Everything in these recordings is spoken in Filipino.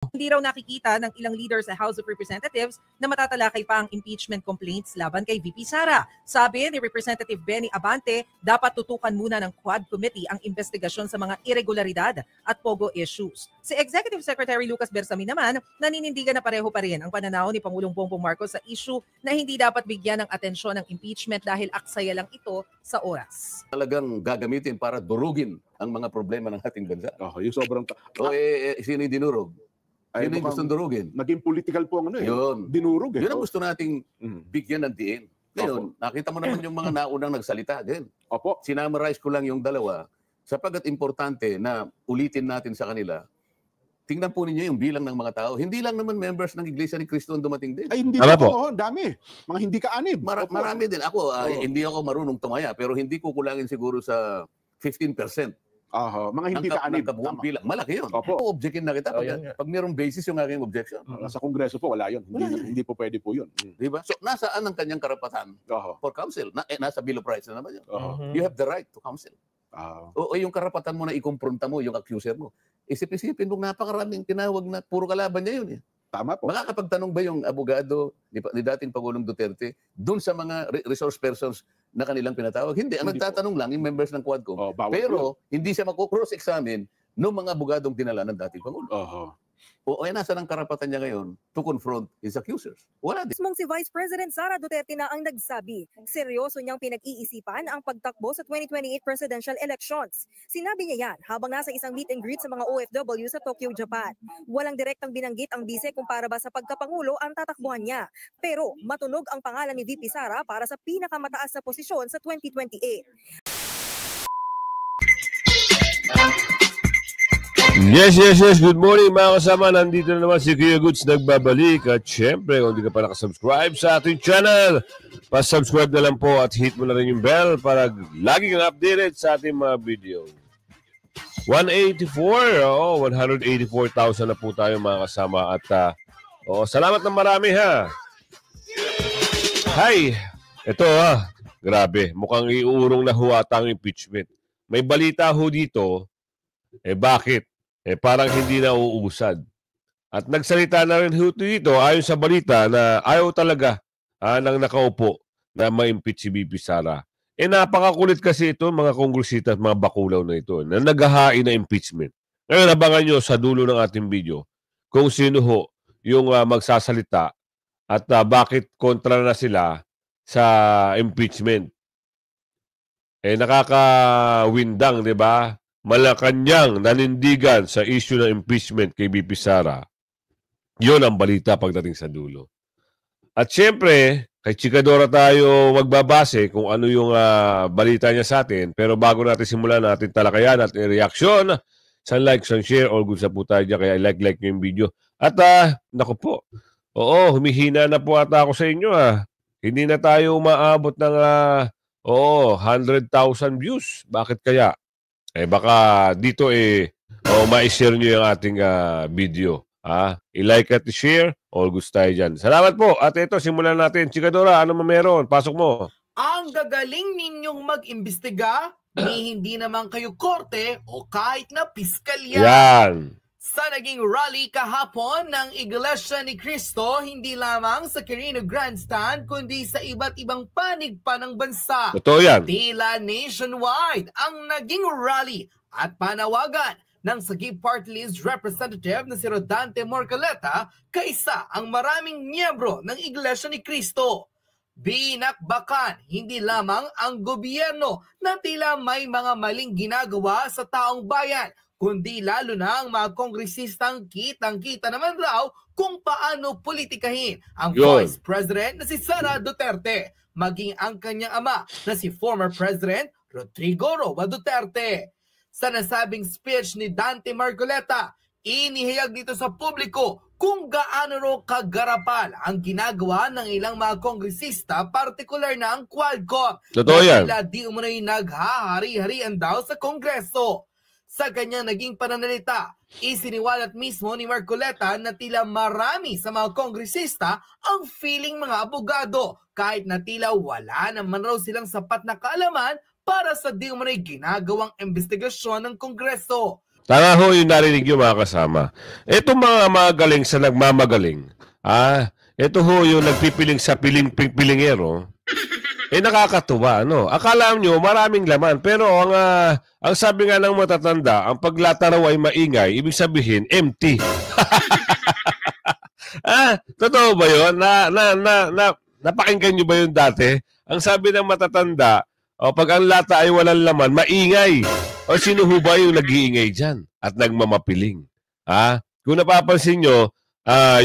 Hindi raw nakikita ng ilang leaders sa House of Representatives na matatalakay pa ang impeachment complaints laban kay VP Sara. Sabi ni Representative Benny Abante, dapat tutukan muna ng Quad Committee ang investigasyon sa mga irregularidad at pogo issues. Si Executive Secretary Lucas Bersamin naman, naninindigan na pareho pa rin ang pananaw ni Pangulong Bongbong Marcos sa issue na hindi dapat bigyan ng atensyon ng impeachment dahil aksaya lang ito sa oras. Talagang gagamitin para durugin ang mga problema ng ating bansa. Yung sobrang... Sino yung dinurog? Yun yung gustong durugin. Naging political po ang Yun. dinurog Yun ang gusto nating bigyan ng diin. Ngayon, nakita mo naman yung mga naunang nagsalita din. Opo. Sinamarize ko lang yung dalawa sapagkat importante na ulitin natin sa kanila. Tingnan po ninyo yung bilang ng mga tao. Hindi lang naman members ng Iglesia ni Cristo ang dumating din. Ay, hindi po. Dami. Mga hindi ka-anib. Marami din. Ako, hindi ako marunong tumaya, pero hindi ko kulangin siguro sa 15%. Mga hindi ka-anib. Bilang. Malaki yun. Opo. Objectin na kita pag mayroong basis yung aking objection. Sa Kongreso po, wala yun. Hindi po pwede po yun. Diba? So, nasaan ang kanyang karapatan for counsel? Nasa Bill of Rights na naman yun. You have the right to counsel. O yung karapatan mo na ikumpronta mo yung accuser mo. Isip-isipin mo, napakaraming tinawag na puro kalaban niya yun. Tama po. Makakapagtanong ba yung abogado ni dating Pangulong Duterte dun sa mga resource persons na kanilang pinatawag? Hindi. Ang nagtatanong lang yung members ng Quadcom. Pero hindi siya mag-cross-examine ng mga abogadong dinala ng dating Pangulo. Nasa ng karapatan niya ngayon to confront his accusers? Wala din. Mismong si Vice President Sara Duterte na ang nagsabi, seryoso niyang pinag-iisipan ang pagtakbo sa 2028 presidential elections. Sinabi niya yan habang nasa isang meet and greet sa mga OFW sa Tokyo, Japan. Walang direktang binanggit ang bise kung para ba sa pagkapangulo ang tatakbuhan niya. Pero matunog ang pangalan ni VP Sara para sa pinakamataas na posisyon sa 2028. Yes. Good morning mga kasama. Nandito na naman si Kuya Goods nagbabalik. At syempre, kung hindi ka pa nakasubscribe sa ating channel, pa-subscribe na lang po at hit mo na rin yung bell para lagi kang updated sa ating mga video. 184,000 na po tayo mga kasama. At salamat ng marami ha. Hi! Ito grabe. Mukhang iurong na huwata ang impeachment. May balita ho dito. Bakit? Parang hindi na uusad. At nagsalita na rin dito ayon sa balita na ayaw talaga ng nakaupo na ma-impeach si VP Sara. Napakakulit kasi ito mga kongresista at mga bakulaw na ito na naghahain na impeachment. Ngayon abangan nyo sa dulo ng ating video kung sino ho yung magsasalita at bakit kontra na sila sa impeachment. Nakakawindang, di ba? Malacanang nanindigan sa issue ng impeachment kay VP Sara. Yun ang balita pagdating sa dulo. At syempre, kay Chikadora tayo magbabase kung ano yung balita niya sa atin. Pero bago natin simulan natin talakayan at reaksyon, sa like, sa share, all good sa po tayo dyan. Kaya like nyo yung video. At naku po, humihina na po ata ako sa inyo Hindi na tayo umaabot ng 100,000 views. Bakit kaya? Baka dito ma-share nyo yung ating video. I-like at i-share. All good tayo dyan. Salamat po. At ito, simulan natin. Chikadora, ano meron? Pasok mo. Ang gagaling ninyong mag-imbestiga, hindi naman kayo korte o kahit na piskalya. Yan. Sa naging rally kahapon ng Iglesia ni Cristo, hindi lamang sa Quirino Grandstand, kundi sa iba't ibang panig pa ng bansa. Totoo yan. Tila nationwide ang naging rally at panawagan ng Sagip Party List Representative na si Rodante Morcaleta kaysa ang maraming miyembro ng Iglesia ni Cristo. Binakbakan hindi lamang ang gobyerno na tila may mga maling ginagawa sa taong bayan, kundi lalo na ang mga kongresistang kitang-kita naman raw kung paano politikahin ang Vice President na si Sara Duterte, maging ang kanyang ama na si former President Rodrigo Roa Duterte. Sa nasabing speech ni Dante Marcoleta, inihayag dito sa publiko kung gaano raw kagarapal ang ginagawa ng ilang mga kongresista, partikular na ang Quadcom. Totoo yan. Dahil di umunay naghahari-harian daw sa Kongreso. Sa kanyang naging pananalita, isiniwalat mismo ni Marcoleta na tila marami sa mga kongresista ang feeling mga abogado, kahit na tila wala naman raw silang sapat na kaalaman para sa di umunay ginagawang investigasyon ng Kongreso. Tama ho yung narinig yung mga kasama. Ito mga magaling sa nagmamagaling. Ito ho yung nagpipiling sa pilingero. Nakakatuwa, no? Akala nyo maraming laman, pero ang sabi nga ng matatanda, ang paglata raw ay maingay, ibig sabihin empty. Totoo ba yun? Napakinggan nyo ba yun dati? Ang sabi ng matatanda, pag ang lata ay walang laman, maingay. O sino ho ba yung nag-iingay dyan at nagmamapiling? Kung napapansin nyo,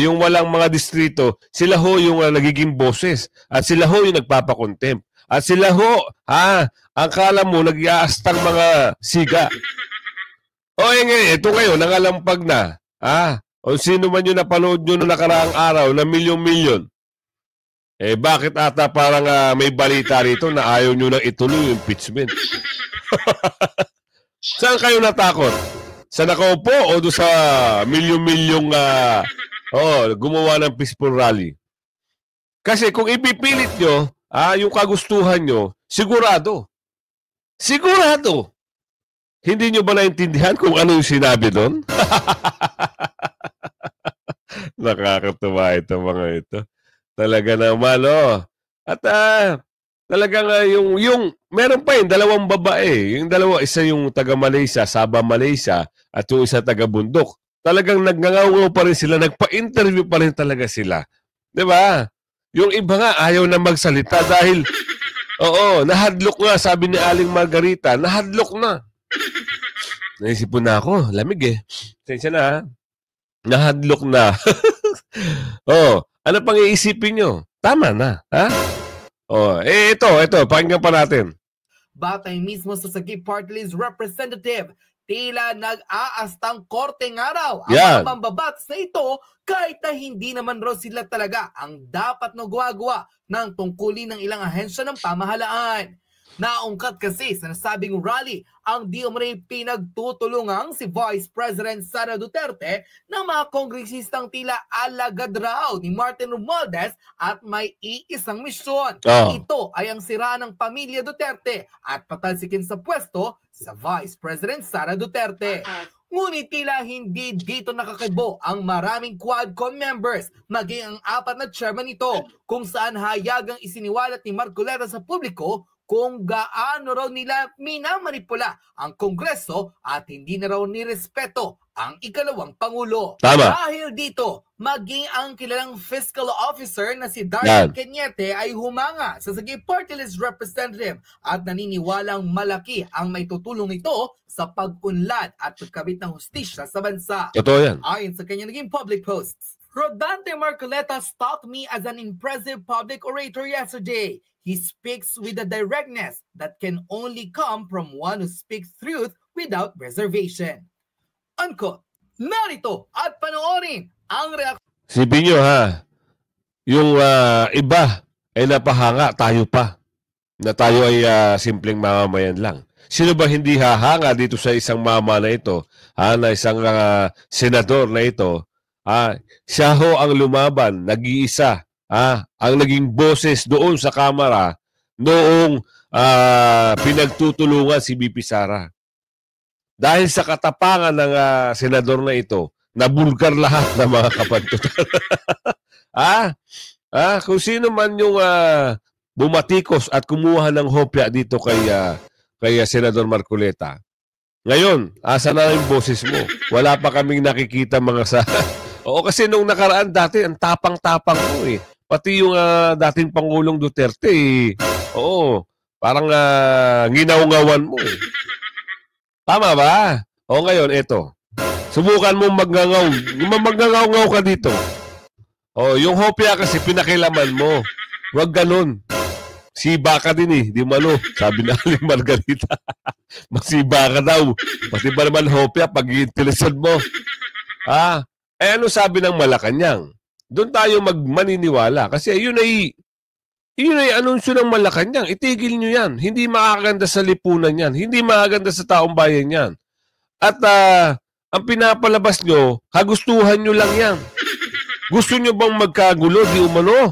yung walang mga distrito, sila ho yung nagiging boses at sila ho yung nagpapakontempt. At sila ho, ang kala mo, nag-iaastang mga siga. Ito ngayon, nangalampag na. O sino man yung napanood nyo noong nakaraang araw na milyon-milyon. Bakit ata parang may balita rito na ayaw nyo nang ituloy yung impeachment? Saan kayo natakot? Sa nakaupo o doon sa milyon-milyong gumawa ng peaceful rally? Kasi kung ipipilit nyo, yung kagustuhan nyo, sigurado. Sigurado. Hindi nyo ba naintindihan kung ano yung sinabi doon? Nakakatuwa ito mga ito. Talaga naman, At talagang yung meron pa yung dalawang babae. Yung dalawa, isa yung taga-Malaysia, Sabah, Malaysia, at yung isa taga-Bundok. Talagang nagngangaw pa rin sila, nagpa-interview pa rin talaga sila. 'Di ba? Yung iba nga ayaw na magsalita dahil nahadlok nga, sabi ni Aling Margarita, nahadlok na. Naisipon na ako, lamig Tensya na nahadlok na. Ano pang iisipin nyo? Tama na, ito, pakinggan pa natin. Batay mismo sa Sagip Party List Representative, tila nag-aastang korte nga raw ang mga mambabatas na ito kahit na hindi naman raw sila talaga ang dapat na gumagawa ng tungkulin ng ilang ahensya ng pamahalaan. Naungkat kasi sa nasabing rally ang di umano'y pinagtutulungang si Vice President Sara Duterte ng mga kongresistang tila alagad raw ni Martin Romualdez at may iisang misyon. Ito ay ang sira ng pamilya Duterte at patalsikin sa pwesto sa Vice President Sara Duterte. Ngunit tila hindi dito nakakibo ang maraming Quadcom members, maging ang 4 na chairman nito, kung saan hayagang isiniwalat ni Marcoleta sa publiko kung gaano raw nila minamanipula ang Kongreso at hindi na raw nirespeto ang ikalawang Pangulo. Tama. Dahil dito, maging ang kilalang fiscal officer na si Darren Cañete ay humanga sa Sagip Party List Representative at naniniwalang malaki ang may tutulong ito sa pag-unlad at pagkabit ng hustisya sa bansa. Totoo yan. Ayon sa kanya naging public posts, Rodante Marcoleta stalked me as an impressive public orator yesterday. He speaks with a directness that can only come from one who speaks truth without reservation. Unquote. Narito at panoorin ang reaksyon. Sipin nyo yung iba ay napahanga, tayo pa. Na tayo ay simpleng mamamayan lang. Sino ba hindi hahanga dito sa isang mama na ito, na isang senador na ito? Siya ho ang lumaban, nag-iisa. Ang naging boses doon sa Kamara noong pinagtutulungan si BP Sara. Dahil sa katapangan ng senador na ito, nabulgar lahat ng mga kapantutan. Kung sino man yung bumatikos at kumuha ng hopya dito kay Senador Marcoleta. Ngayon, asa na yung boses mo? Wala pa kaming nakikita mga sa... Oo, kasi nung nakaraan dati, ang tapang-tapang mo Pati yung dating Pangulong Duterte, parang nginaw-ngawan mo Tama ba? O ngayon, eto. Subukan mo magngangaw. Magngangaw ka dito. Yung hopya kasi pinakilaman mo. Huwag ganun. Siba ka din di malo. Sabi na Aling Margarita. Magsiba ka daw. Pati ba naman hopya pag i-intelisan mo? Ano sabi ng Malacanang? Doon tayo maniniwala. Kasi yun ay anunsyo ng Malacanang. Itigil nyo yan. Hindi makakaganda sa lipunan yan. Hindi makakaganda sa taong bayan yan. At ang pinapalabas nyo, kagustuhan nyo lang yan. Gusto nyo bang magkagulo? Di umano.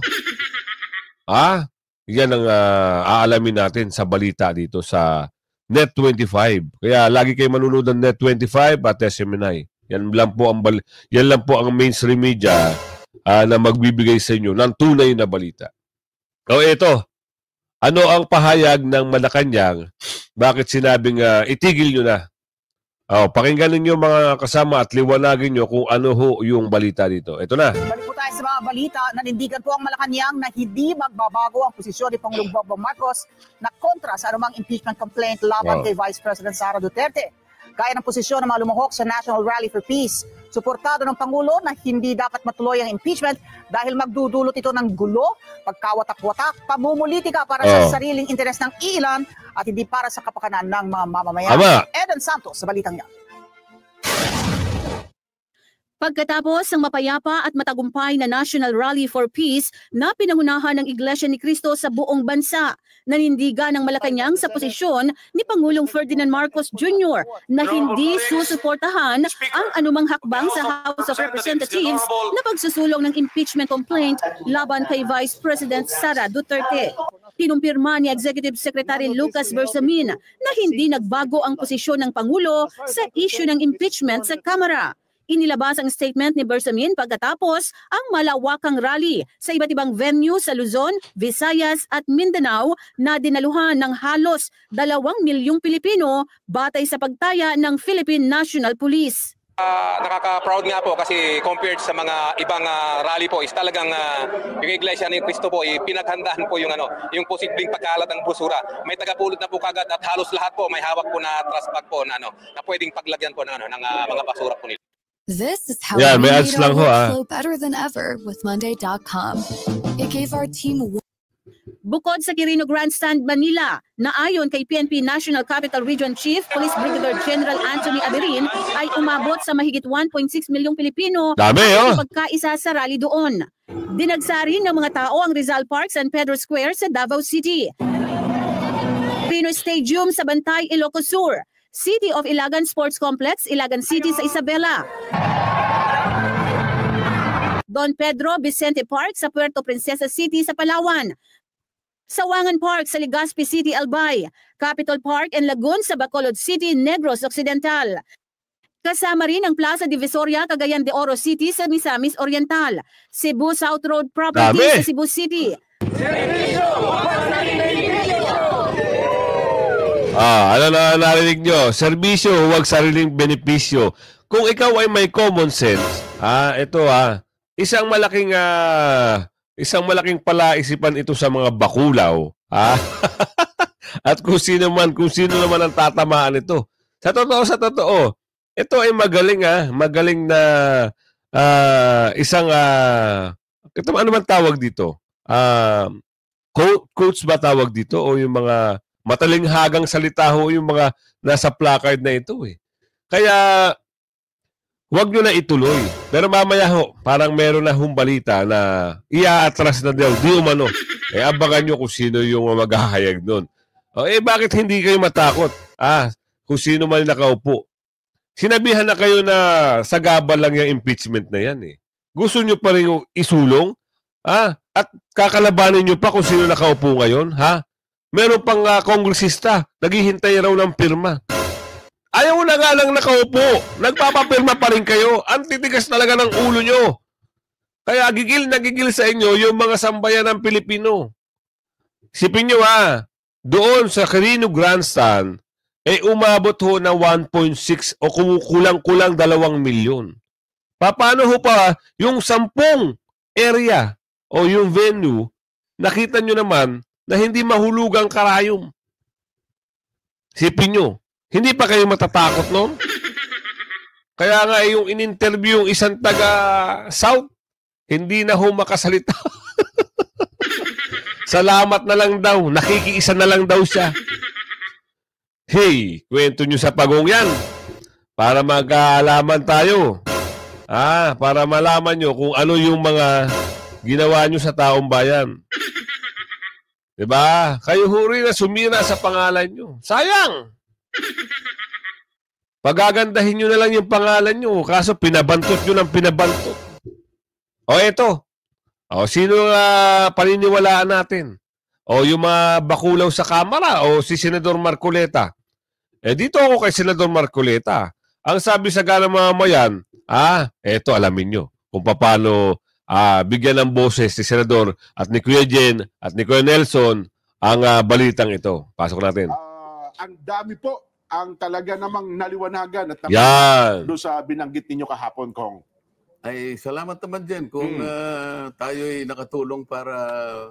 Yan ang aalamin natin sa balita dito sa Net25. Kaya lagi kayo manunod ng Net25 at SMNI. Yan lang po ang mainstream media na magbibigay sa inyo ng tunay na balita. O ito, ano ang pahayag ng Malacanang? Bakit sinabing itigil nyo na? Pakinggan ninyo mga kasama at liwanagin nyo kung ano ho yung balita dito. Ito na. Balik po tayo sa mga balita. Nanindigan po ang Malacanang na hindi magbabago ang posisyon ni Pangulong Bongbong Marcos na kontra sa anumang impeachment complaint laban kay Vice President Sara Duterte. Gaya ng posisyon ng mga lumuhok sa National Rally for Peace. Suportado ng Pangulo na hindi dapat matuloy ang impeachment dahil magdudulot ito ng gulo, pagkawatak-watak, pamumulitika para sa sariling interes ng ilan at hindi para sa kapakanan ng mga mamamayan. Eden Santos sa balitang yan. Pagkatapos ng mapayapa at matagumpay na National Rally for Peace na pinangunahan ng Iglesia ni Cristo sa buong bansa, nanindigan ng Malacanang sa posisyon ni Pangulong Ferdinand Marcos Jr. na hindi susuportahan ang anumang hakbang sa House of Representatives na pagsusulong ng impeachment complaint laban kay Vice President Sara Duterte. Kinumpirma ni Executive Secretary Lucas Bersamin na hindi nagbago ang posisyon ng Pangulo sa issue ng impeachment sa Kamara. Inilabas ang statement ni Bersamin pagkatapos ang malawakang rally sa iba't ibang venue sa Luzon, Visayas at Mindanao na dinaluhan ng halos 2 milyong Pilipino batay sa pagtaya ng Philippine National Police. Nakaka-proud nga po kasi compared sa mga ibang rally po is talagang yung Iglesia ni Cristo po pinaghandaan po yung posibleng pagkalat ng busura. May tagapulot na po kagad at halos lahat po may hawak po na trash bag po na pwedeng paglagyan po ng mga basura po nila. This is how we made our workflow better than ever with Monday.com. It gave our team. Bukod sa Quirino Grandstand, Manila, na ayon kay PNP National Capital Region Chief Police Brigadier General Anthony Aderin ay umabot sa mahigit 1.6 milyong Pilipino ang pagkaisa sa rally doon. Dinagsari ng mga tao ang Rizal Park, San Pedro Square sa Davao City, Quirino Stadium sa Bantay, Ilocos Sur, City of Ilagan Sports Complex, Ilagan City sa Isabela, Don Pedro Vicente Park sa Puerto Princesa City sa Palawan, Sawangan Park sa Legazpi City, Albay, Capitol Park and Lagoon sa Bacolod City, Negros Occidental. Kasama rin ang Plaza Divisoria, Cagayan de Oro City sa Misamis Oriental, Cebu South Road Property sa Cebu City. Ano na narinig nyo? Serbisyo, huwag sariling benepisyo. Kung ikaw ay may common sense, isang malaking palaisipan ito sa mga bakulaw. At kung sino naman ang tatamaan ito. Sa totoo, ito ay magaling na ano man tawag dito? Coach ba tawag dito? O yung mga matalinghagang salita ho yung mga nasa placard na ito eh. Kaya huwag nyo na ituloy. Pero mamaya ho, parang meron na balita na ia-atras na daw, di umano. Abangan nyo kung sino yung maghahayag nun. Bakit hindi kayo matakot? Kung sino man nakaupo. Sinabihan na kayo na sagabal lang yung impeachment na yan eh. Gusto nyo pa rin yung isulong? At kakalabanin nyo pa kung sino nakaupo ngayon? Meron pang kongresista, naghihintay raw ng pirma. Ayaw na nga lang nakaupo. Nagpapapirma pa rin kayo. Ang titigas talaga ng ulo nyo. Kaya gigil sa inyo yung mga sambayan ng Pilipino. Sipin nyo doon sa Quirino Grandstand, umabot ho ng 1.6 o kulang-kulang 2 milyon. Paano ho pa yung 10 area o yung venue, nakita nyo naman na hindi mahulugang karayom. Sipin nyo, hindi pa kayo matatakot noon? Kaya nga yung in-interview yung isang taga-South, hindi na ho makasalita. Salamat na lang daw, nakikiisa na lang daw siya. Hey, kwento nyo sa pagong yan. Para mag-aalaman tayo. Para malaman nyo kung ano yung mga ginawa nyo sa taong bayan. Diba? Kayo huri na sumira sa pangalan nyo. Sayang! Pagagandahin nyo na lang yung pangalan nyo. Kaso pinabantot nyo ng pinabantot. Eto. Sino paniniwalaan natin? Yung mga bakulaw sa Kamara o si Senador Marcoleta. Dito ako kay Senador Marcoleta. Ang sabi sa ganang mamayan, eto alamin nyo kung paano bigyan ng boses si Senador at ni Kuya Jen at ni Kuya Nelson ang balitang ito. Pasok natin. Ang dami po ang talaga namang naliwanagan at doon sa binanggit ninyo kahapon, Kong. Ay, salamat naman dyan kung tayo'y nakatulong para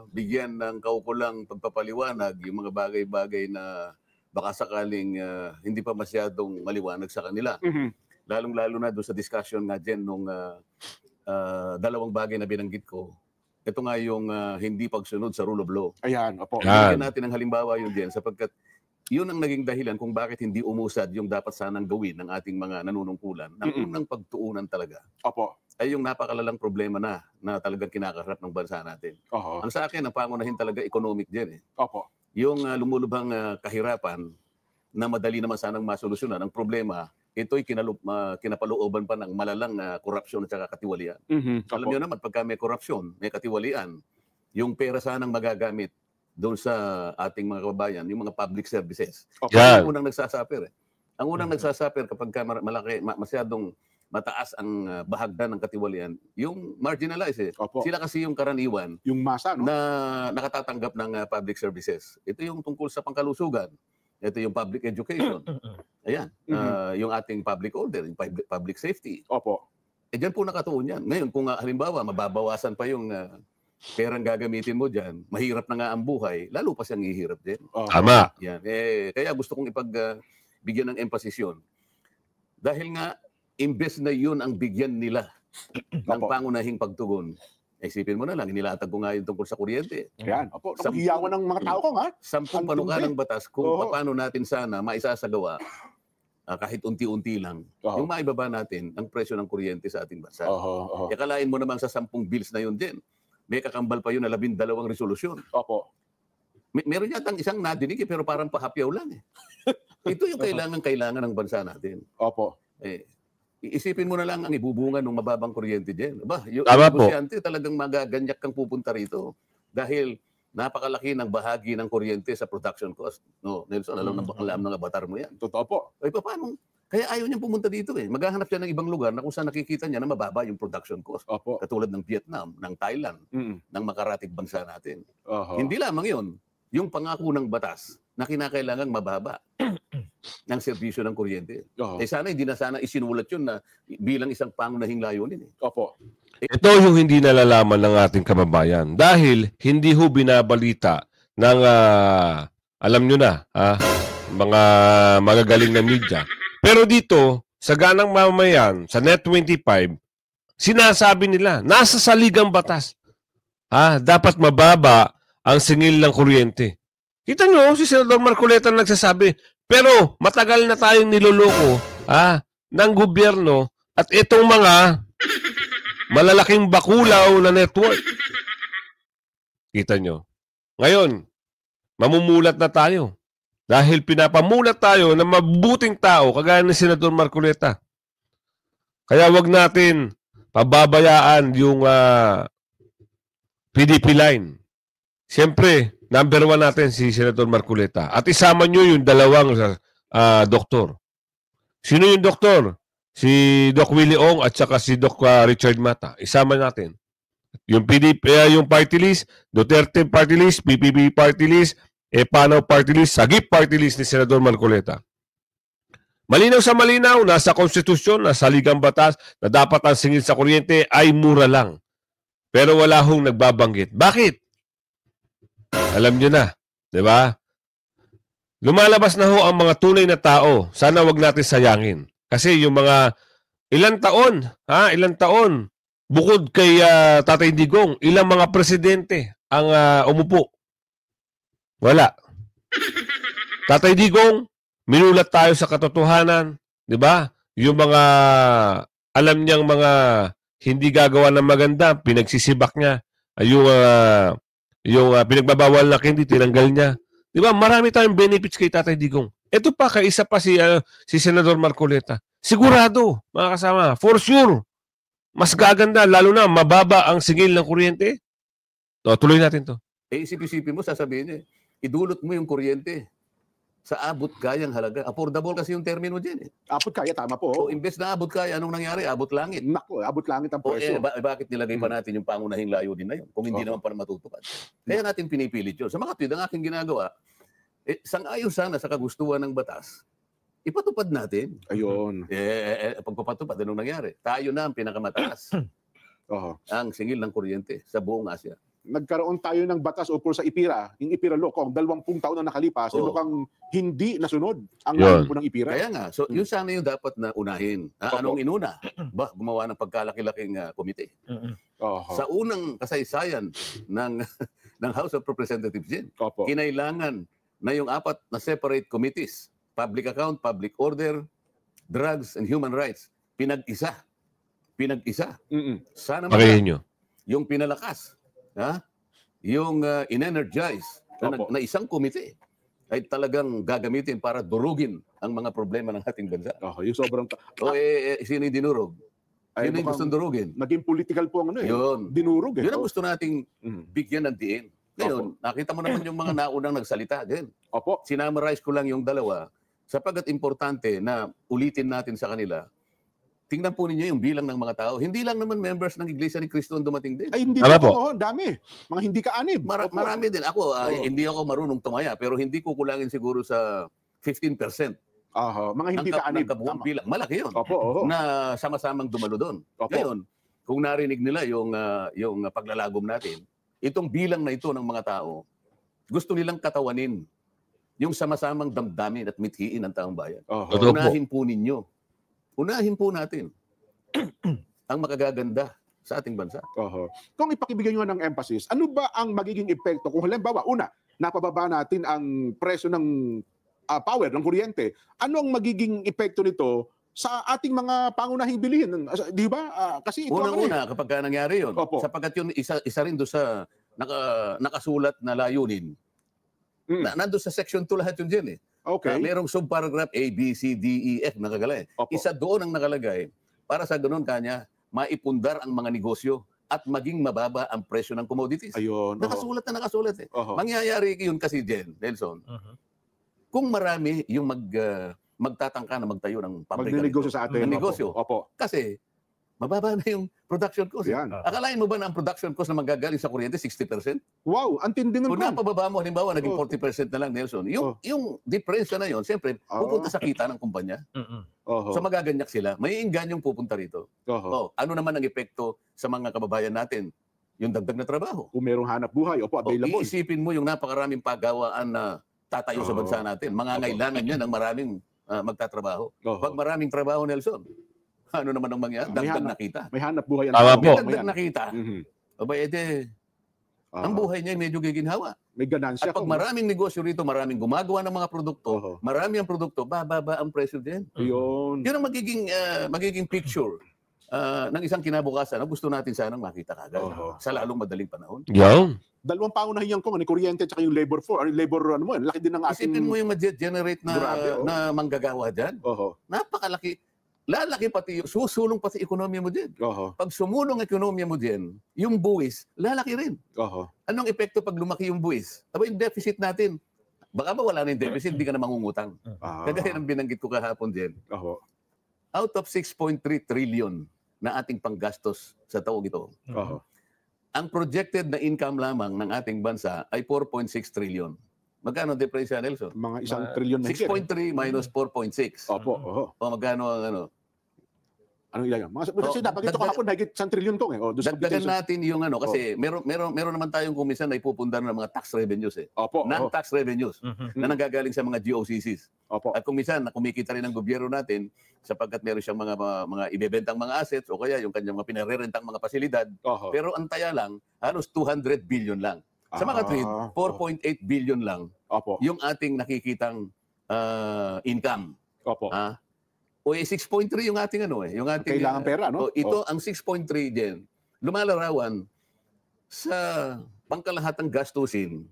bigyan ng kaukulang pagpapaliwanag yung mga bagay-bagay na baka sakaling hindi pa masyadong maliwanag sa kanila. Lalong-lalo na doon sa discussion nga dyan nung dalawang bagay na binanggit ko. Ito nga yung hindi pagsunod sa rule of law. Ayan, opo. Bigyan natin ng halimbawa yun dyan sapagkat yun ang naging dahilan kung bakit hindi umusad yung dapat sanang gawin ng ating mga nanunungkulan. Ang unang pagtuunan talaga. Opo. Ay yung napakalalang problema na talagang kinakarap ng bansa natin. Ang sa akin, ang pangunahin talaga economic dyan. Opo. Yung lumulubhang kahirapan na madali naman sanang masolusyonan. Ang problema, ito'y kinapalooban pa ng malalang korupsyon at saka katiwalian. Alam niyo naman, pagka may korupsyon, may katiwalian, yung pera sanang magagamit doon sa ating mga kababayan, yung mga public services. Ang unang nagsasaper. Ang unang nagsasaper kapag masyadong mataas ang bahagdan ng katiwalian, yung marginalized. Sila kasi yung karaniwan yung masa, no? Na nakatatanggap ng public services. Ito yung tungkol sa pangkalusugan. Ito yung public education. Ayan. Yung ating public order, yung public safety. Opo. Diyan po nakatuon yan. Ngayon, kung halimbawa, mababawasan pa yung perang gagamitin mo dyan, mahirap na nga ang buhay, lalo pa siyang ihirap din. Tama. Yan. Kaya gusto kong bigyan ng emphasis yun. Dahil nga, imbes na yun ang bigyan nila ng pangunahing pagtugon. Isipin mo na lang, inilatag ko nga yung tungkol sa kuryente. Yan. Opo. Hiyawan ng mga tao ko, ha? 10 panukalang batas kung paano natin sana maisasagawa kahit unti-unti lang, yung maibaba natin ang presyo ng kuryente sa ating bansa. Kalain mo naman sa 10 bills na yun din, may kakambal pa yun na 12 resolusyon. Opo. Meron yatang isang nadinig pero parang pahapyaw lang. Ito yung kailangan ng bansa natin. Opo. Isipin mo na lang ang ibubunga ng mababang kuryente dyan. Yung negosyante talagang magaganyak kang pupunta rito. Dahil napakalaki ng bahagi ng kuryente sa production cost. No, Nelson, alam ng batar mo yan. Totoo po. Paano? Kaya ayaw niyang pumunta dito. Maghahanap siya ng ibang lugar na kung saan nakikita niya na mababa yung production cost. Katulad ng Vietnam, ng Thailand, ng makaratig bansa natin. Hindi lamang yun. Yung pangako ng batas na kinakailangang mababa ng serbisyo ng kuryente. Sana hindi na sana isinulat yun na bilang isang pangunahing layunin. Opo. Ito yung hindi nalalaman ng ating kababayan dahil hindi ho binabalita ng alam nyo na, mga magagaling na media. Pero dito, sa ganang mamayan, sa Net25, sinasabi nila, nasa saligang batas. Dapat mababa ang singil ng kuryente. Kita nyo, si Senador Marcoleta nagsasabi, pero matagal na tayong niloloko ng gobyerno at itong mga malalaking bakulaw na network. Kita nyo. Ngayon, mamumulat na tayo. Dahil pinapamulat tayo ng mabuting tao kagaya ni Senador Marcoleta. Kaya wag natin pababayaan yung PDP line. Siyempre, number 1 natin si Senador Marcoleta. At isama nyo yung dalawang doktor. Sino yung doktor? Si Doc Willie Ong at saka si Doc Richard Mata. Isama natin. Yung PDP, yung party list, Duterte party list, PPP party list, Panaw party list, Sagip party list ni Senador Marcoleta. Malinaw sa malinaw, nasa konstitusyon, nasa ligang batas, na dapat ang singil sa kuryente ay mura lang. Pero wala hong nagbabanggit. Bakit? Alam nyo na, di ba? Lumalabas na ho ang mga tunay na tao. Sana wag natin sayangin. Kasi yung mga ilang taon, bukod kay Tatay Digong, ilang mga presidente ang umupo. Wala. Tatay Digong, minulat tayo sa katotohanan, di ba? Yung mga alam niyang mga hindi gagawa ng maganda, pinagsisibak niya. Yung pinagbabawal na hindi, tinanggal niya. Di ba? Marami tayong benefits kay Tatay Digong. Ito pa, kaisa pa si Senador Marcoleta. Sigurado, mga kasama, for sure, mas gaganda, lalo na mababa ang singil ng kuryente. Tuloy natin to. Isip-isipin mo, sasabihin niya, idulot mo yung kuryente. sa abot kayang halaga. Affordable kasi yung termino dyan. Abot kaya, tama po. O imbes na abot kaya, anong nangyari? Abot langit. Naku, abot langit ang presyo. Bakit nilagay pa natin yung pangunahing layunin na yun kung hindi naman para matutupad? Kaya natin pinipilit yun. Sa mga tweet, ang aking ginagawa, sang-ayon sana sa kagustuhan ng batas, ipatupad natin. Ayun. Pagpapatupad, anong nangyari? Tayo na ang pinakamataas. Ang singil ng kuryente sa buong Asia. Nagkaroon tayo ng batas ukol sa IPIRA, yung IPIRA law, kung 20 taon na nakalipas, mukhang hindi nasunod ang layo po ng IPIRA. Kaya nga, so yun sana yung dapat na unahin. Anong inuna? Gumawa ng pagkalaki-laking komite. Sa unang kasaysayan ng House of Representatives din, kinailangan na yung 4 na separate committees, public account, public order, drugs, and human rights, pinag-isa. Sana yung pinalakas, yung in-energize na isang komite ay talagang gagamitin para durugin ang mga problema ng ating bansa. Yung sobrang... Sino yung dinurog? Yun yung gustong durugin. Naging political po ang yun. Dinurog. Yun ang gusto nating bigyan ng diin. Ngayon, nakita mo naman yung mga naunang nagsalita din. Sinamarize ko lang yung dalawa sapagkat importante na ulitin natin sa kanila. Tingnan po ninyo yung bilang ng mga tao. Hindi lang naman members ng Iglesia ni Cristo ang dumating din. Ay, hindi po. Dami. Mga hindi ka-anib. Marami din. Ako, hindi ako marunong tumaya, pero hindi ko kulangin siguro sa 15%. Mga hindi ka-anib. Bilang. Malaki yun. Na sama-samang dumalo doon. Ngayon, kung narinig nila yung paglalagom natin, itong bilang na ito ng mga tao, gusto nilang katawanin yung sama-samang damdamin at mithiin ng taong bayan. Unahin po ninyo. Unahin po natin ang makagaganda sa ating bansa. Kung ipakibigyan nyo ng emphasis, ano ba ang magiging epekto? Kung halimbawa, una, napababa natin ang presyo ng power, ng kuryente, ano ang magiging epekto nito sa ating mga pangunahing bilihin? Di ba? Kasi ito unang-una, kapag nangyari yun, sapagkat yun isa rin doon sa nakasulat na layunin, nandun sa section 2 lahat yun dyan eh. Merong subparagraph A, B, C, D, E, F nakalagay. Isa doon ang nakalagay para sa ganun kanya maipundar ang mga negosyo at maging mababa ang presyo ng commodities. Nakasulat na nakasulat eh. Mangyayari yun kasi, Nelson, kung marami yung magtatangka na magtayo ng pabrika. Magnegosyo sa atin. Negosyo. Kasi mababa na yung production cost. Akalain mo ba na ang production cost na magagaling sa kuryente 60%? Wow, ang tindi nun. Kung napababa mo, halimbawa, naging 40% na lang, Nelson. Yung diferensya na yun, siyempre, pupunta sa kita ng kumpanya. So magaganyak sila. May inganyong pupunta rito. Ano naman ang epekto sa mga kababayan natin? Yung dagdag na trabaho. Kung merong hanap buhay, available. Iisipin mo yung napakaraming paggawaan na tatayo sa bansa natin. Mangangailangan niya ng maraming magtatrabaho. Pag maraming trabaho, Nelson, ano naman ang mangyayari? Dagdag na kita. May hanap buhay ang tao. May dagdag na kita. Ang buhay niya medyo giginhawa. May ganansya. At pag maraming negosyo rito, maraming gumagawa ng mga produkto, marami ang produkto, bababa ang presyo din. Yun ang magiging picture ng isang kinabukasan na gusto natin sanang makita kagad sa lalong madaling panahon. Dalawang pangunahin ko, ni kuryente at yung labor laki din ng ating... Isipin mo yung ma-generate na manggagawa dyan. Napakalaki. Lalaki pati, susulong pati ekonomiya mo din. Pag sumulong ekonomiya mo din, yung buwis, lalaki rin. Anong epekto pag lumaki yung buwis? Aba, yung deficit natin, baka ba wala na yung deficit, hindi ka na mangungutang. Kagaya ng binanggit ko kahapon din. Out of 6.3 trillion na ating panggastos sa taong ito, ang projected na income lamang ng ating bansa ay 4.6 trillion. Magkano diferensya, Nelson? Mga 1 trillion na 6.3 minus 4.6. O magkano ang ano? Anong ilan? Kasi dapat ito kahapon, higit 1 trillion to. Dagdagan natin yung ano, kasi meron naman tayong kumisan na ipupundar ng mga tax revenues eh. Non-tax revenues na nanggagaling sa mga GOCCs. At kumisan, kumikita rin ng gobyerno natin sapagkat meron siyang mga ibebentang mga assets o kaya yung kanyang mga pinarerentang mga pasilidad. Pero ang taya lang, halos 200 billion lang. Sa mga tweet, 4.8 billion lang yung ating nakikitang income. O 6.3 yung ating yung ating kailangan pera, no? Ito ang 6.3 din. Lumalarawan sa pangkalahatang gastusin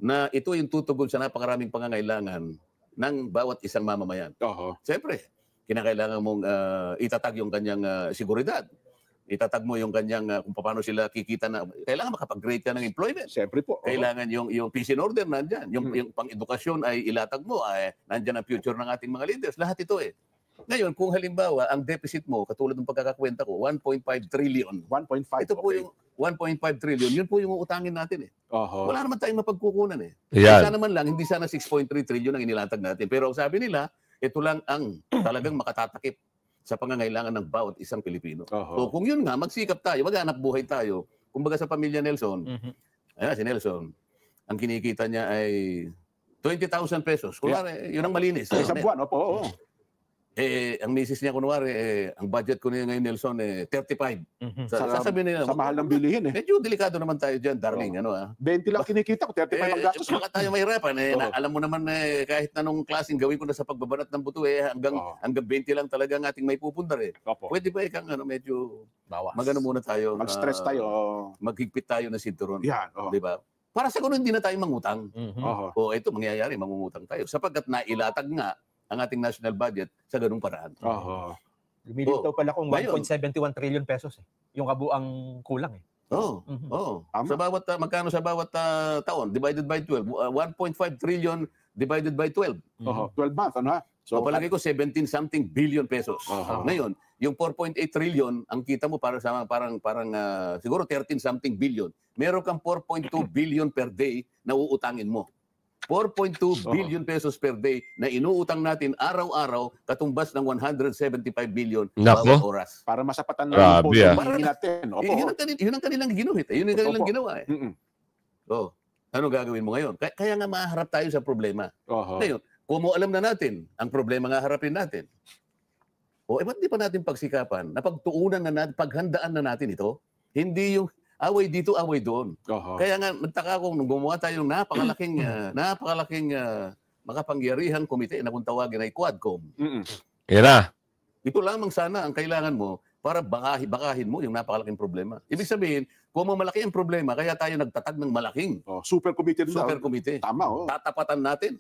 na ito yung tutugon sa napakaraming pangangailangan ng bawat isang mamamayan. Siyempre, kinakailangan mong itatag yung kanyang seguridad. itatag mo yung kanyang kung paano sila kikita na kailangan makapag-grade ka ng employment. Siyempre po. Kailangan yung peace and order nandyan. Yung pang-edukasyon ay ilatag mo. Nandyan ang future ng ating mga leaders. Lahat ito eh. Ngayon, kung halimbawa, ang deficit mo, katulad ng pagkakakwenta ko, 1.5 trillion. 1.5. Ito po yung 1.5 trillion. Yun po yung utangin natin eh. Wala naman tayong mapagkukunan eh. Yan. Sana man lang, hindi sana 6.3 trillion ang inilatag natin. Pero sabi nila, ito lang ang talagang makatatakip sa pangangailangan ng bawat isang Pilipino. So kung yun nga, magsikap tayo, maghanap buhay tayo. Kumbaga sa pamilya Nelson, si Nelson, ang kinikita niya ay 20,000 pesos. Kunwari, yun ang malinis. Isang buwan, opo. Ang misis niya, kunwari, ang budget ko niya ngayon, Nelson, 35. Sasabihin nila, sa mahal ng bilihin eh. medyo delikado naman tayo dyan, darling. 20 lang kinikita ko, 35 ang gastos. Baka tayo mahirapan. Alam mo naman, kahit anong klaseng gawin ko na sa pagbabanat ng buto, hanggang 20 lang talaga ang ating may pupundar eh. Pwede ba ikang medyo magano muna tayo. Mag-stress tayo. Maghigpit tayo ng sinturon. Yan. Di ba? Para sa ganun, hindi na tayo mangutang. Ito, mangyayari, mangungutang tayo. Sapagkat nailatag nga ang ating national budget sa ganung paraan. Lumilitaw pala kung 1.71 trillion pesos eh. Yung kabuang kulang eh. Sa bawat magkano sa bawat taon divided by 12, 1.5 trillion divided by 12. 12 months, ano ha? So palagi ko 17 something billion pesos. Ngayon, yung 4.8 trillion ang kita mo para sa parang siguro 13 something billion. Meron kang 4.2 billion per day na uutangin mo. 4.2 billion pesos per day na inuutang natin araw-araw katumbas ng 175 billion bawat oras. Para masapatan na yung natin. Yun ang kanilang ginuhit. Yun ang kanilang ginawa eh. Ano gagawin mo ngayon? Kaya nga maharap tayo sa problema. Ngayon, kung mo alam na natin ang problema nga harapin natin, ba't di pa natin pagsikapan na pagtuunan na natin, paghandaan na natin ito? Hindi yung away dito, away doon. Kaya nga, nagtaka ko nung gumawa tayo ng napakalaking makapangyarihang komite na kung tawagin ay Quadcom. Ito lamang sana ang kailangan mo para bakahin mo yung napakalaking problema. Ibig sabihin, kung malaki ang problema, kaya tayo nagtatag ng malaking super committee. Tama. Tatapatan natin.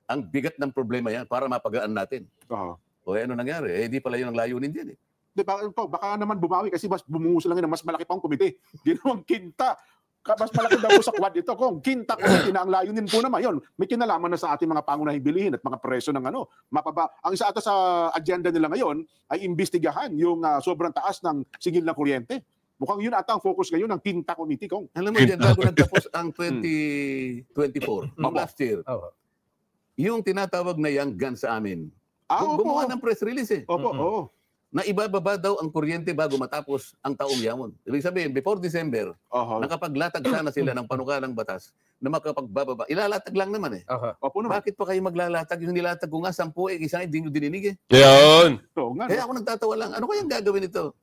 Ang bigat ng problema yan para mapagaan natin. Ano nangyari? Di pala yun ang layunin din eh. Baka naman bumawi kasi mas bumunguso lang ng mas malaki pang komite. Ginawang kinta. Mas malaki daw po sa quad ito. Kung kinta komite na ang layunin po naman yun, may kinalaman na sa ating mga pangunahing bilihin at mga presyo ng mapaba. Ang isa ata sa agenda nila ngayon ay imbestigahan yung sobrang taas ng sigil ng kuryente. Mukhang yun ata ang focus ngayon ng kinta committee, Kong. Alam mo, bago nagtapos ang 2024, last year, yung tinatawag na young gun sa amin, gumawa ng press release eh. Na ibababa daw ang kuryente bago matapos ang taong yamon. Ibig sabihin, before December, nakapaglatag sana sila ng panukalang batas na makapagbababa. Ilalatag lang naman eh. Bakit pa kayo maglalatag? Yung nilatag ko nga, 10 isa hindi nyo dininig eh. Yun. Kaya ako nagtatawa lang, ano kayang gagawin ito?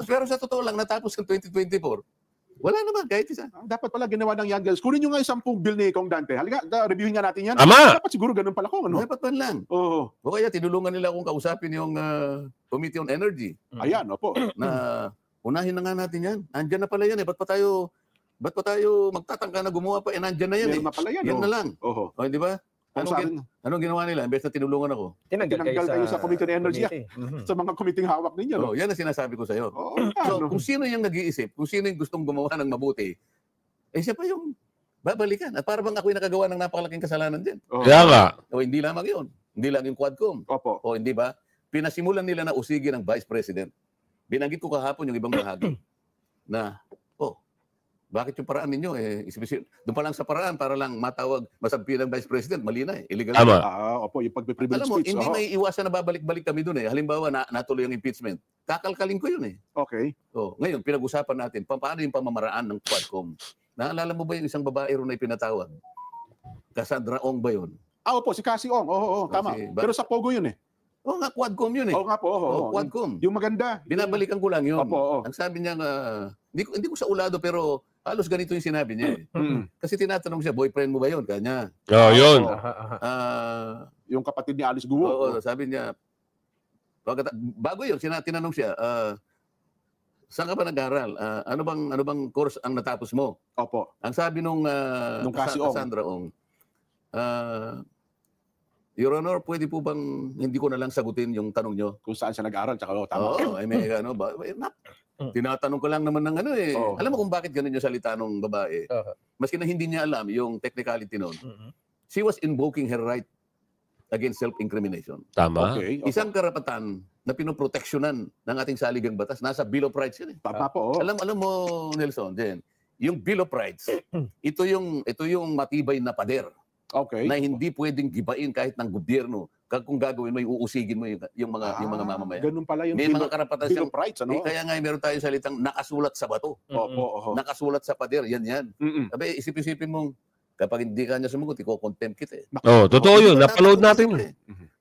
Pero sa totoo lang, natapos ang 2024. Wala naman, kahit isa. Dapat pala ginawa ng Young Girls. Kunin nyo nga yung 10 bill ni Kong Dante. Halika, reviewin nga natin yan. Dapat siguro ganun pala, Kong. Dapat man lang. O kaya tinulungan nila akong kausapin yung Committee on Energy. Ayan, na unahin na nga natin yan. Andyan na pala yan eh. Ba't pa tayo magtatangka na gumawa pa? Nandyan na yan eh. Yan na lang. Di ba? Anong ginawa nila? Imbes na tinulungan ako. Tinanggal kayo sa Committee on Energy. Sa mga committee hawak ninyo. Yan ang sinasabi ko sa iyo. So, kung sino yung nag-iisip, kung sino yung gustong gumawa ng mabuti, siya pa yung babalikan. At para bang ako'y nakagawa ng napakalaking kasalanan din. Kaya nga. Hindi lamang yun. Hindi lang yung Quadcom. Hindi ba? Pinasimulan nila na usigin ng Vice President. Binanggit ko kahapon yung ibang bahagi na, bakit yung paraan ninyo? Doon pa lang sa paraan para lang matawag, masabi ng Vice President, mali na eh. Illegal na. Yung pag-privilege speech. Alam mo, hindi may iwasan na babalik-balik kami doon eh. Halimbawa, natuloy ang impeachment. Kakalkalin ko yun eh. Ngayon, pinag-usapan natin, paano yung pamamaraan ng Quadcom? Naalala mo ba yung isang babae ron na ipinatawag? Cassandra Ong ba yun? Si Cassie Ong. Tama. Pero sa Pogo yun eh. Quadcom yun eh. Quadcom. Yung maganda. Binabalikan ko lang yun. Ang sabi niya, hindi ko sa ulado pero halos ganito yung sinabi niya eh. Kasi tinatanong siya, boyfriend mo ba yun? Kanya. Yun. Yung kapatid ni Alice Guo. Sabi niya, bago yun, tinanong siya, saan ka ba nag-aral? Ano bang course ang natapos mo? Ang sabi nung Cassandra Ong, Your Honor, pwede po bang hindi ko na lang sagutin yung tanong nyo? Kung saan siya nag-aaral, tsaka tama. Oo, ay may ano ba? Tinatanong ko lang naman ng ano eh. Alam mo kung bakit ganun yung salita ng babae? Maski na hindi niya alam yung technicality noon. She was invoking her right against self-incrimination. Tama. Okay. Isang karapatan na pinoproteksyonan ng ating saligang batas, nasa Bill of Rights yun eh. Tama po. Alam mo, Nelson, Jen, yung Bill of Rights, ito yung matibay na pader. Okay. Na hindi pwedeng gibain kahit ng gobyerno. Kung gagawin mo, uusigin mo yung mga mamamayan. Ganun pala yung may mga karapatan Bill of Rights, ano? Kaya nga meron tayong salitang nakasulat sa bato. Nakasulat sa pader, yan. Sabi, isip-isipin mong, kapag hindi ka niya sumagot, iko-contempt kita eh. Totoo yun. Napaload natin yun.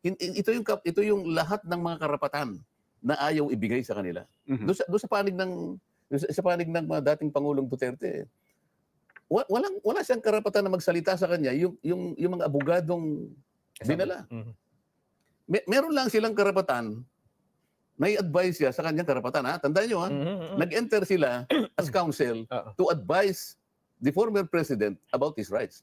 Ito yung lahat ng mga karapatan na ayaw ibigay sa kanila. Doon sa panig ng mga dating Pangulong Duterte, wala siyang karapatan na magsalita sa kanya yung mga abogadong dinala. Meron lang silang karapatan na i-advise siya sa kanyang karapatan. Tandaan nyo, nag-enter sila as counsel to advise the former president about his rights.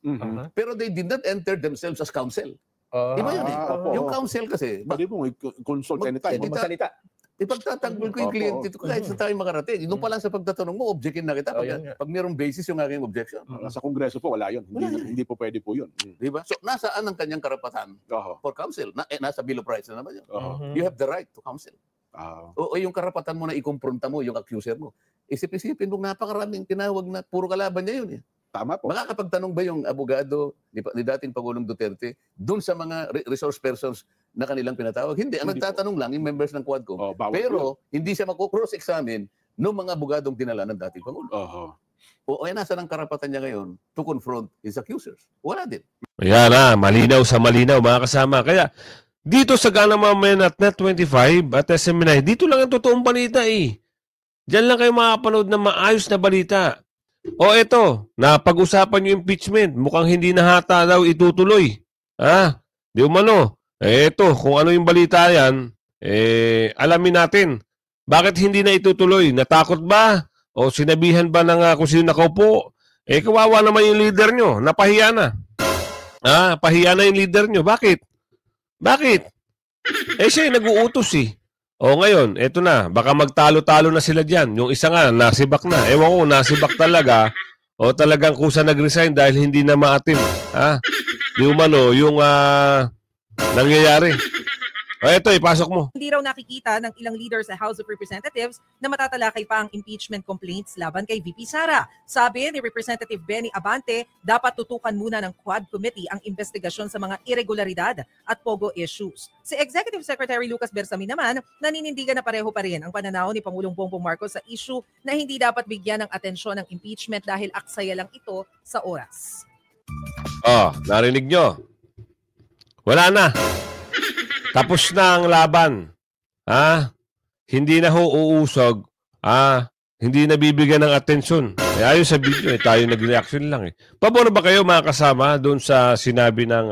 Pero they did not enter themselves as counsel. Iba yun eh. Yung counsel kasi, pwede mo consult anytime. Magsalita. Ipagtatanggol ko yung kliyente ko kahit sa tayo makarating. Doon pa lang sa pagtatanong mo, objectin na kita pag mayroong basis yung aking objection. Sa Kongreso po, wala yun. Hindi po pwede po yun. Diba? So, nasaan ang kanyang karapatan for counsel? Nasa Bill of Rights na naman yun. You have the right to counsel. O yung karapatan mo na ikumpronta mo yung accuser mo. Isip-isipin mo, napakaraming tinawag na puro kalaban niya yun. Tama po. Makakapagtanong ba yung abogado ni dating Pangulong Duterte doon sa mga resource persons na kanilang pinatawag? Hindi. Ang nagtatanong lang yung members ng Quadcom. Pero hindi siya cross-examine ng mga abogadong dinala ng dating Pangulo. Nasa ng karapatan niya ngayon to confront his accusers? Wala din. Ayan malinaw sa malinaw mga kasama. Kaya dito sa Gana Mamayan at Net25 at SM9, dito lang ang totoong balita eh. Diyan lang kayo makapanood ng maayos na balita. Eto, napag-usapan yung impeachment. Mukhang hindi nahata daw itutuloy. Di umano. Eto, kung ano yung balita yan, alamin natin. Bakit hindi na itutuloy? Natakot ba? O sinabihan ba ng kung sino nakaupo? Kawawa naman yung leader nyo. Napahiya na. Pahiya na yung leader nyo. Bakit? Siya yung nag-uutos eh. Ngayon, eto na. Baka magtalo-talo na sila dyan. Yung isa nga, nasibak na. Ewan ko, nasibak talaga. O talagang kusa nag-resign dahil hindi na maatim. Di umano, yung nangyayari. Eto, ipasok mo. Hindi raw nakikita ng ilang leaders sa House of Representatives na matatalakay pa ang impeachment complaints laban kay VP Sara. Sabi ni Representative Benny Abante, dapat tutukan muna ng Quad Committee ang investigasyon sa mga irregularidad at pogo issues. Si Executive Secretary Lucas Bersamin naman, naninindigan na pareho pa rin ang pananaw ni Pangulong Bongbong Marcos sa issue na hindi dapat bigyan ng atensyon ng impeachment dahil aksaya lang ito sa oras. Narinig nyo. Wala na. Tapos na ang laban. Hindi na uusog. Hindi na bibigyan ng atensyon. Ayon sa video, tayo nag-reaction lang. Pabor ba kayo mga kasama doon sa sinabi ng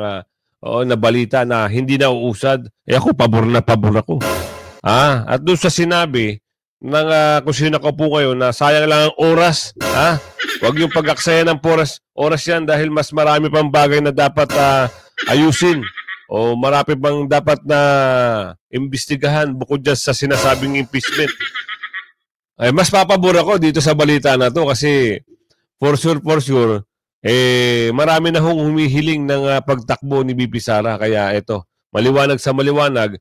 na balita na hindi na uusad? Ako, pabor ako. At doon sa sinabi ng kung sino nakaupo kayo na sayang lang ang oras. Huwag yung pag-aksaya ng oras yan dahil mas marami pang bagay na dapat ayusin. O marami bang dapat na imbestigahan bukod dyan sa sinasabing impeachment. Mas papabor ako dito sa balita na to kasi for sure, marami na hong humihiling ng pagtakbo ni VP Sara. Kaya ito, maliwanag sa maliwanag,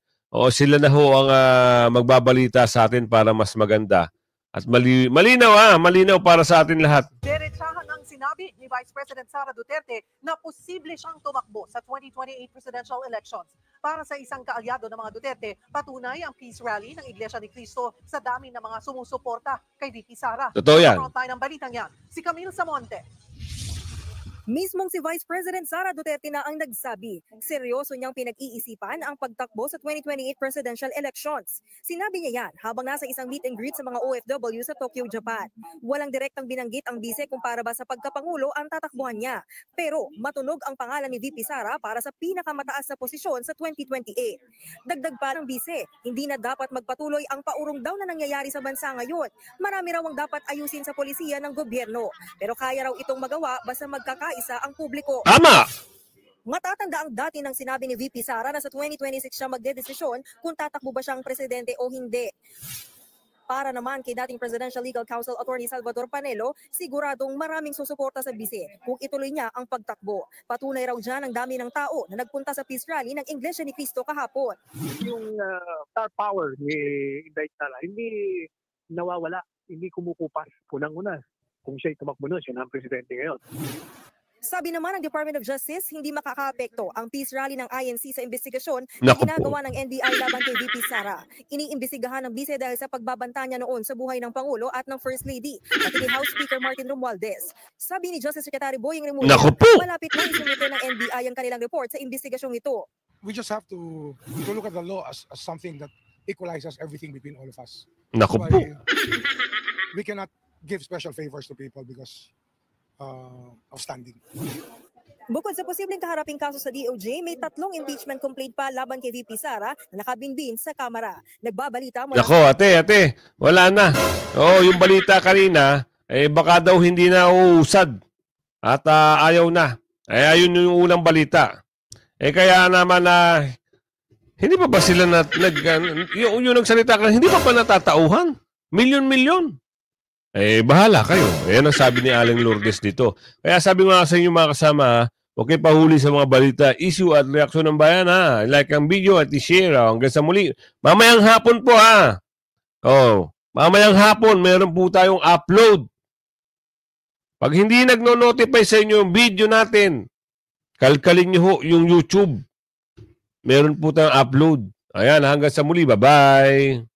sila na ho ang magbabalita sa atin para mas maganda. At malinaw para sa atin lahat. Diretsahan ang sinabi ni Vice President Sara Duterte na posible siyang tumakbo sa 2028 presidential elections. Para sa isang kaalyado ng mga Duterte, patunay ang peace rally ng Iglesia ni Cristo sa dami ng mga sumusuporta kay VP Sara. Totoo yan. Frontline ng balitang yan, si Camille Samonte. Mismong si Vice President Sara Duterte na ang nagsabi, seryoso niyang pinag-iisipan ang pagtakbo sa 2028 presidential elections. Sinabi niya yan habang nasa isang meet and greet sa mga OFW sa Tokyo, Japan. Walang direktang binanggit ang bise kung para ba sa pagkapangulo ang tatakbuhan niya. Pero matunog ang pangalan ni VP Sara para sa pinakamataas na posisyon sa 2028. Dagdag pa ng bise, hindi na dapat magpatuloy ang paurong daw na nangyayari sa bansa ngayon. Marami raw ang dapat ayusin sa polisiya ng gobyerno. Pero kaya raw itong magawa basta magkakaisa ang publiko. Tama! Matatanda ang dati ng sinabi ni VP Sara na sa 2026 siya magdedesisyon kung tatakbo ba siyang presidente o hindi. Para naman kay dating Presidential Legal Counsel Attorney Salvador Panelo, siguradong maraming susuporta sa bise kung ituloy niya ang pagtakbo. Patunay raw dyan ang dami ng tao na nagpunta sa peace rally ng Iglesia ni Cristo kahapon. Yung star power ni Inday Sara, hindi nawawala, hindi kumukupas. Unang-una, kung siya'y tumakbo nun, siya na ang presidente ngayon. Sabi naman ng Department of Justice, hindi makakaapekto ang peace rally ng INC sa investigasyon na ginagawa ng NBI laban kay VP Sara. Iniimbestigahan ng bise dahil sa pagbabanta niya noon sa buhay ng Pangulo at ng First Lady, pati ni House Speaker Martin Romualdez. Sabi ni Justice Secretary Boying Remulla, malapit na isumite ng NBI ang kanilang report sa investigasyong ito. We just have to look at the law as something that equalizes everything between all of us. We cannot give special favors to people because outstanding. Bukod sa posibleng kaharaping kaso sa DOJ, may 3 impeachment complaint pa laban kay VP Sara na nakabinbin sa Kamara. Nagbabalita mula... Nako, ate, wala na. Yung balita kanina, baka daw hindi na uusad at ayaw na. Ayun yung unang balita. Kaya naman hindi pa ba sila yung nagsalita ka, hindi pa natatauhan? Milyon-milyon. Bahala kayo. Ayan ang sabi ni Aling Lourdes dito. Kaya sabi nga sa inyo mga kasama, okay, pahuli sa mga balita, issue at reaksyon ng bayan ha. Like ang video at i-share hanggang sa muli. Mamayang hapon po ha. Mamayang hapon, meron po tayong upload. Pag hindi nagno-notify sa inyo yung video natin, kalkalin nyo ho yung YouTube. Meron po tayong upload. Ayan, hanggang sa muli. Bye-bye.